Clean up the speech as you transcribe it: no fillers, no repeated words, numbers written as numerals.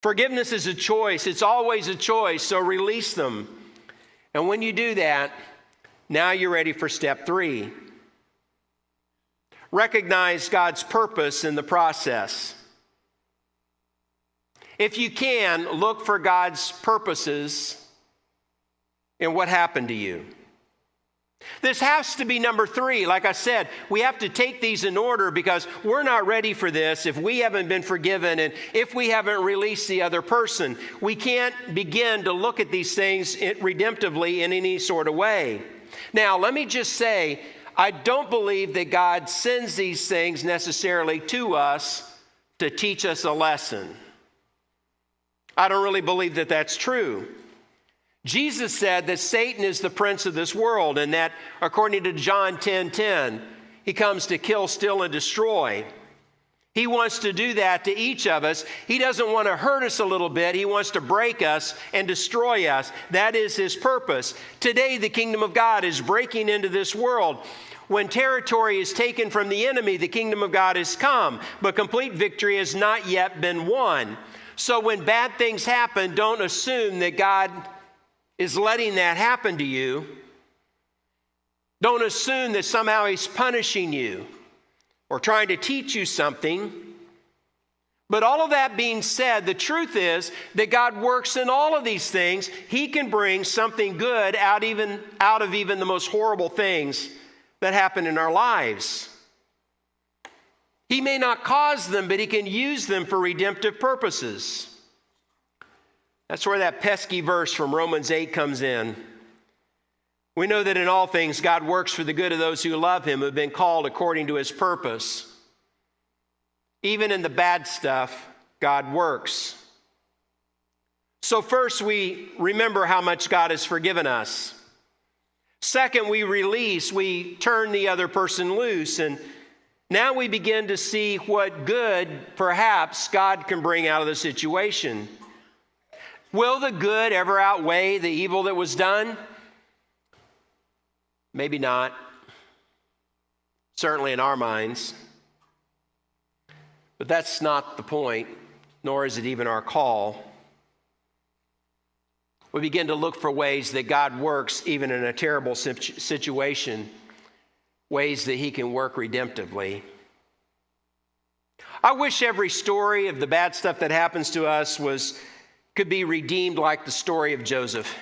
Forgiveness is a choice. It's always a choice, so release them. And when you do that, now you're ready for step 3. Recognize God's purpose in the process. If you can, look for God's purposes in what happened to you. This has to be number 3. Like I said, we have to take these in order because we're not ready for this if we haven't been forgiven and if we haven't released the other person. We can't begin to look at these things redemptively in any sort of way. Now, let me just say, I don't believe that God sends these things necessarily to us to teach us a lesson. I don't really believe that that's true. Jesus said that Satan is the prince of this world and that, according to John 10:10, he comes to kill, steal, and destroy. He wants to do that to each of us. He doesn't want to hurt us a little bit. He wants to break us and destroy us. That is his purpose. Today, the kingdom of God is breaking into this world. When territory is taken from the enemy, the kingdom of God has come, but complete victory has not yet been won. So when bad things happen, don't assume that God is letting that happen to you. Don't assume that somehow he's punishing you or trying to teach you something. But all of that being said, the truth is that God works in all of these things. He can bring something good out of even the most horrible things that happen in our lives. He may not cause them, but he can use them for redemptive purposes. That's where that pesky verse from Romans 8 comes in. We know that in all things God works for the good of those who love him, who have been called according to his purpose. Even in the bad stuff, God works. So first, we remember how much God has forgiven us. Second, we release, we turn the other person loose, and now we begin to see what good, perhaps, God can bring out of the situation. Will the good ever outweigh the evil that was done? Maybe not. Certainly in our minds. But that's not the point, nor is it even our call. We begin to look for ways that God works even in a terrible situation, ways that he can work redemptively. I wish every story of the bad stuff that happens to us could be redeemed like the story of Joseph.